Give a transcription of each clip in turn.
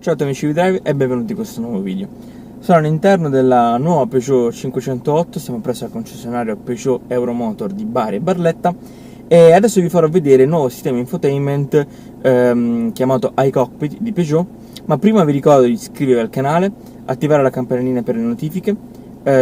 Ciao amici di Drive e benvenuti in questo nuovo video. Sono all'interno della nuova Peugeot 508, siamo presso al concessionario Peugeot Euromotor di Bari e Barletta e adesso vi farò vedere il nuovo sistema infotainment chiamato iCockpit di Peugeot, ma prima vi ricordo di iscrivervi al canale, attivare la campanellina per le notifiche,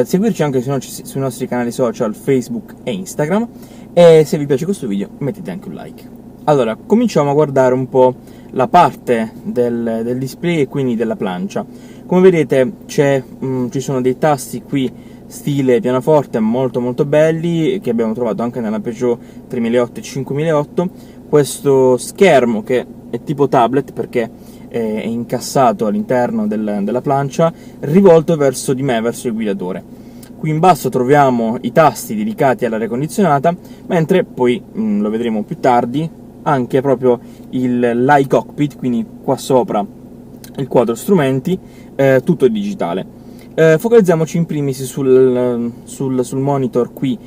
seguirci anche sui nostri canali social Facebook e Instagram e se vi piace questo video mettete anche un like. Allora, cominciamo a guardare un po' la parte del display e quindi della plancia. Come vedete ci sono dei tasti qui stile pianoforte molto belli che abbiamo trovato anche nella Peugeot 3008 e 5008. Questo schermo che è tipo tablet perché è incassato all'interno della plancia, rivolto verso di me, verso il guidatore. Qui in basso troviamo i tasti dedicati all'aria condizionata, mentre poi, lo vedremo più tardi, anche proprio l'iCockpit, quindi qua sopra il quadro strumenti, tutto digitale. Focalizziamoci in primis sul monitor qui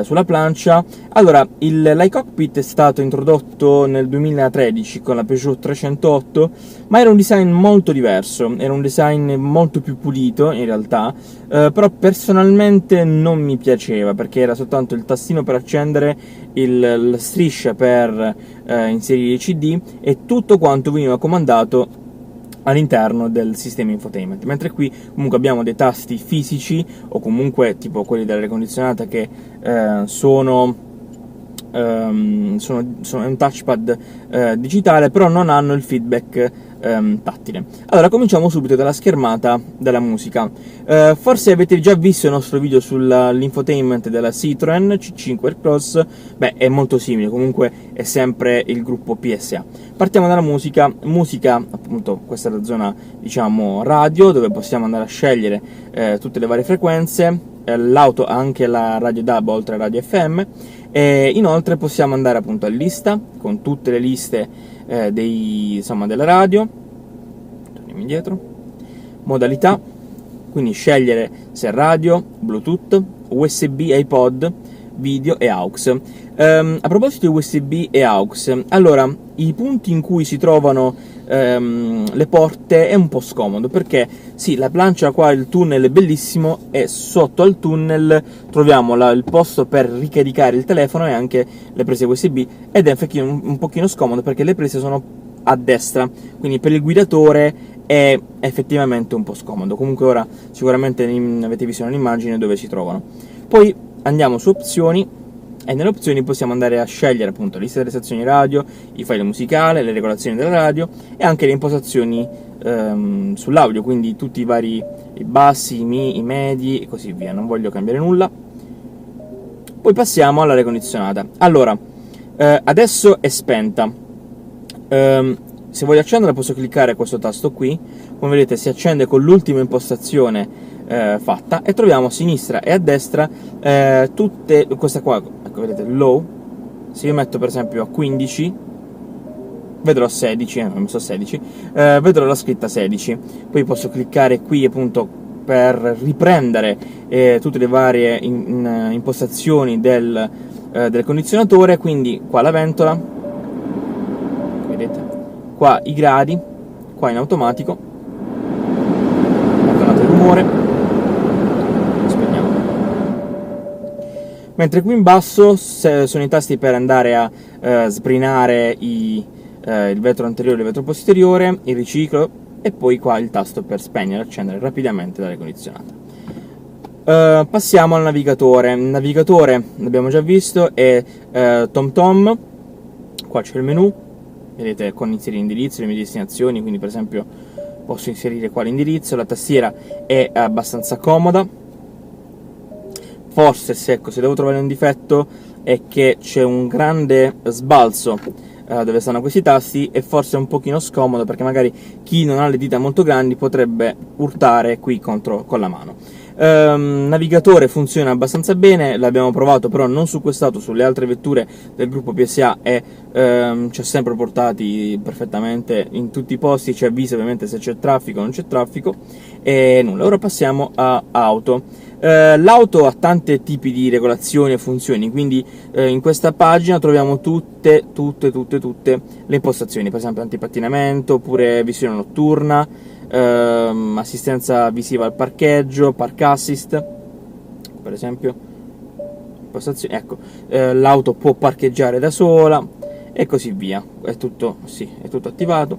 sulla plancia. Allora, l'iCockpit è stato introdotto nel 2013 con la Peugeot 308, ma era un design molto diverso, era un design molto più pulito in realtà, però personalmente non mi piaceva perché era soltanto il tastino per accendere, la striscia per inserire i CD e tutto quanto veniva comandato all'interno del sistema infotainment, mentre qui comunque abbiamo dei tasti fisici o comunque tipo quelli dell'aria condizionata che sono un touchpad digitale, però non hanno il feedback tattile. Allora, cominciamo subito dalla schermata della musica. Forse avete già visto il nostro video sull'infotainment della Citroen C5 Aircross. Beh, è molto simile, comunque è sempre il gruppo PSA. Partiamo dalla musica, appunto questa è la zona, diciamo, radio, dove possiamo andare a scegliere tutte le varie frequenze, l'auto ha anche la radio DAB oltre a radio FM, e inoltre possiamo andare appunto a lista, con tutte le liste della radio. Torniamo indietro, modalità, quindi scegliere se radio, Bluetooth, USB, iPod, video e AUX. A proposito di USB e AUX, allora, i punti in cui si trovano le porte è un po' scomodo, perché sì, la plancia qua, il tunnel è bellissimo e sotto al tunnel troviamo il posto per ricaricare il telefono e anche le prese USB, ed è un pochino scomodo perché le prese sono a destra, quindi per il guidatore è effettivamente un po' scomodo. Comunque ora sicuramente avete visto nell'immagine dove si trovano. Poi andiamo su opzioni, e nelle opzioni possiamo andare a scegliere appunto la lista delle stazioni radio, i file musicali, le regolazioni della radio e anche le impostazioni sull'audio, quindi tutti i bassi, i medi e così via. Non voglio cambiare nulla. Poi passiamo all'aria condizionata. Allora, adesso è spenta. Se voglio accenderla posso cliccare questo tasto qui, come vedete si accende con l'ultima impostazione fatta, e troviamo a sinistra e a destra tutte queste qua, ecco, vedete, low. Se io metto per esempio a 15 vedrò 16, ho messo 16, vedrò la scritta 16. Poi posso cliccare qui appunto per riprendere tutte le varie impostazioni del condizionatore, quindi qua la ventola, vedete, qua i gradi, qua in automatico, il rumore, spegniamo. Mentre qui in basso sono i tasti per andare a sbrinare il vetro anteriore e il vetro posteriore, il riciclo, e poi qua il tasto per spegnere e accendere rapidamente l'aria condizionata. Passiamo al navigatore. Il navigatore l'abbiamo già visto, è TomTom. Qua c'è il menu, vedete, con inserire indirizzo, le mie destinazioni, quindi per esempio posso inserire qua l'indirizzo. La tastiera è abbastanza comoda. Forse, se devo trovare un difetto, è che c'è un grande sbalzo dove stanno questi tasti, e forse è un pochino scomodo perché magari chi non ha le dita molto grandi potrebbe urtare qui con la mano. Navigatore funziona abbastanza bene, l'abbiamo provato però non su quest'auto, sulle altre vetture del gruppo PSA e ci ha sempre portati perfettamente in tutti i posti, ci avvisa ovviamente se c'è traffico o non c'è traffico, e nulla. Ora passiamo a auto. L'auto ha tanti tipi di regolazioni e funzioni, quindi in questa pagina troviamo tutte le impostazioni, per esempio antipattinamento, oppure visione notturna, assistenza visiva al parcheggio, park assist, per esempio, impostazioni, ecco, l'auto può parcheggiare da sola e così via, è tutto attivato.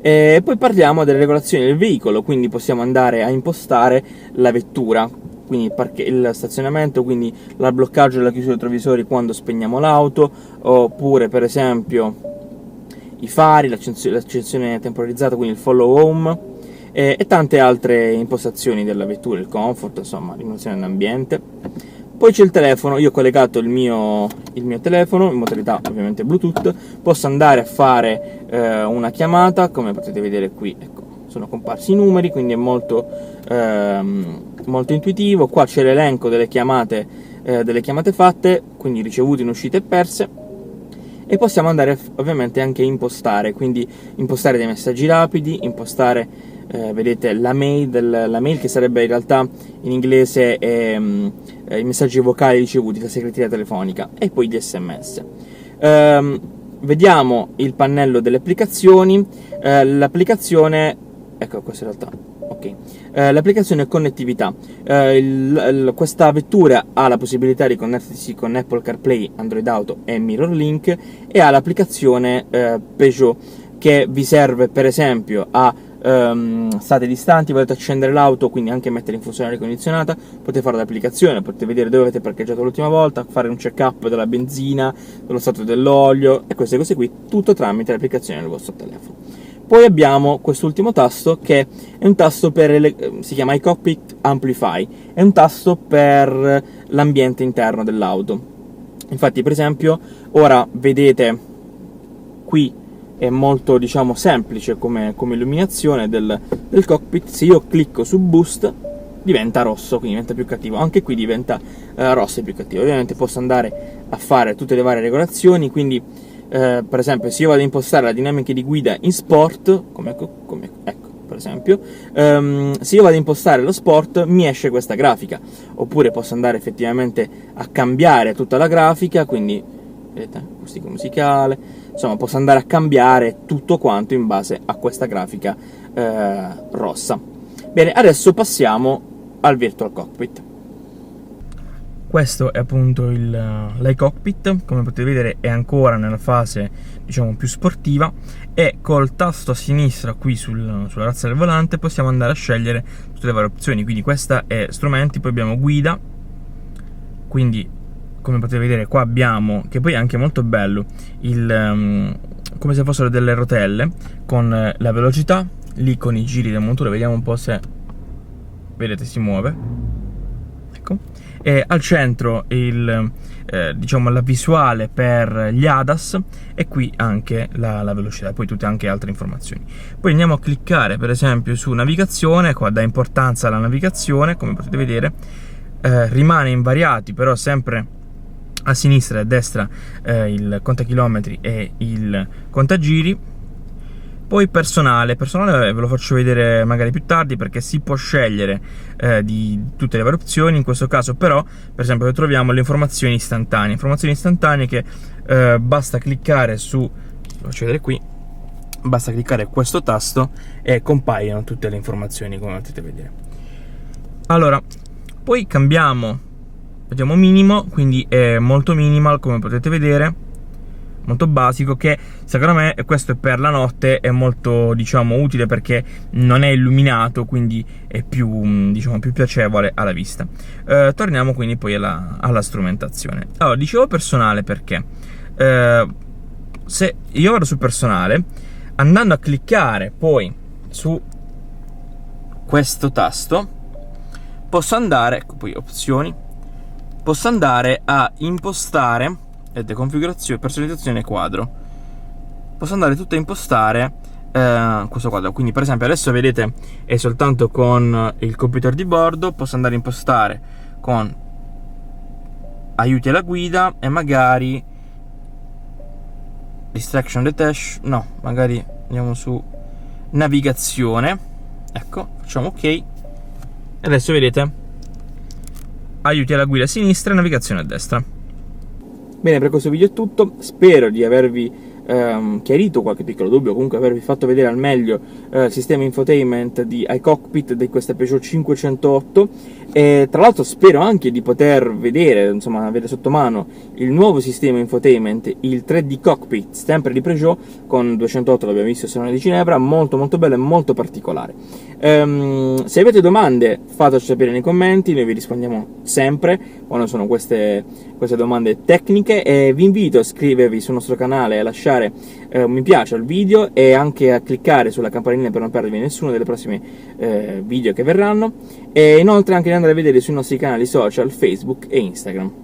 E poi parliamo delle regolazioni del veicolo, quindi possiamo andare a impostare la vettura, quindi il stazionamento, quindi il bloccaggio e la chiusura dei retrovisori quando spegniamo l'auto, oppure per esempio i fari, l'accensione temporalizzata, quindi il follow home, e tante altre impostazioni della vettura, il comfort, insomma, l'illuminazione dell'ambiente. Poi c'è il telefono, io ho collegato il mio telefono in modalità ovviamente Bluetooth, posso andare a fare una chiamata, come potete vedere qui, ecco, sono comparsi i numeri, quindi è molto intuitivo. Qua c'è l'elenco delle chiamate fatte, quindi ricevute in uscite e perse, e possiamo andare ovviamente anche a impostare, quindi impostare dei messaggi rapidi, impostare vedete la mail che sarebbe in realtà in inglese i messaggi vocali ricevuti da segreteria telefonica, e poi gli SMS. Vediamo il pannello delle applicazioni, l'applicazione, ecco, questa in realtà, ok, l'applicazione connettività. Questa vettura ha la possibilità di connettersi con Apple CarPlay, Android Auto e MirrorLink, e ha l'applicazione Peugeot, che vi serve per esempio a state distanti, volete accendere l'auto, quindi anche mettere in funzione l'aria condizionata, potete fare l'applicazione, potete vedere dove avete parcheggiato l'ultima volta, fare un check-up della benzina, dello stato dell'olio e queste cose qui, tutto tramite l'applicazione del vostro telefono. Poi abbiamo quest'ultimo tasto, che è un tasto si chiama iCockpit Amplify, è un tasto per l'ambiente interno dell'auto. Infatti, per esempio, ora vedete qui è molto, diciamo, semplice come illuminazione del cockpit. Se io clicco su Boost diventa rosso, quindi diventa più cattivo, anche qui diventa rosso e più cattivo. Ovviamente posso andare a fare tutte le varie regolazioni, quindi per esempio se io vado ad impostare la dinamica di guida in sport, ecco, per esempio, se io vado ad impostare lo sport mi esce questa grafica, oppure posso andare effettivamente a cambiare tutta la grafica, quindi vedete, acustico musicale, insomma posso andare a cambiare tutto quanto in base a questa grafica rossa. Bene, adesso passiamo al Virtual Cockpit. Questo è appunto l'iCockpit, come potete vedere è ancora nella fase, diciamo, più sportiva, e col tasto a sinistra qui sulla razza del volante possiamo andare a scegliere tutte le varie opzioni. Quindi questa è strumenti, poi abbiamo guida, quindi come potete vedere qua abbiamo, che poi è anche molto bello, come se fossero delle rotelle con la velocità, lì con i giri del motore, vediamo un po' se vedete si muove, ecco, e al centro diciamo la visuale per gli ADAS, e qui anche la velocità, poi tutte anche altre informazioni. Poi andiamo a cliccare per esempio su navigazione, qua dà importanza alla navigazione, come potete vedere rimane invariati, però sempre a sinistra e a destra il contachilometri e il contagiri. Poi personale ve lo faccio vedere magari più tardi, perché si può scegliere di tutte le varie opzioni. In questo caso però, per esempio, troviamo le informazioni istantanee che basta cliccare su, lo faccio vedere qui, basta cliccare questo tasto e compaiono tutte le informazioni, come potete vedere. Allora, poi vediamo minimo, quindi è molto minimal, come potete vedere, molto basico, che secondo me questo è per la notte, è molto, diciamo, utile perché non è illuminato, quindi è più, diciamo, più piacevole alla vista. Torniamo quindi poi alla strumentazione. Allora, dicevo personale perché se io vado su personale, andando a cliccare poi su questo tasto, posso andare, ecco, poi opzioni, posso andare a impostare, vedete, configurazione, personalizzazione quadro, posso andare tutto a impostare questo quadro. Quindi per esempio adesso vedete è soltanto con il computer di bordo, posso andare a impostare con aiuti alla guida e magari distraction detection, no, magari andiamo su navigazione, ecco, facciamo ok e adesso vedete aiuti alla guida a sinistra e navigazione a destra. Bene, per questo video è tutto, spero di avervi chiarito qualche piccolo dubbio, comunque avervi fatto vedere al meglio il sistema infotainment di iCockpit di questa Peugeot 508 e tra l'altro spero anche di poter vedere, insomma avere sotto mano il nuovo sistema infotainment, il 3D Cockpit, sempre di Peugeot, con 208 l'abbiamo visto, Salone di Ginevra, molto molto bello e molto particolare. Se avete domande fateci sapere nei commenti, noi vi rispondiamo sempre quando sono queste domande tecniche e vi invito a iscrivervi sul nostro canale e a lasciare un mi piace al video e anche a cliccare sulla campanellina per non perdervi nessuno delle prossime video che verranno e inoltre anche di andare a vedere sui nostri canali social Facebook e Instagram.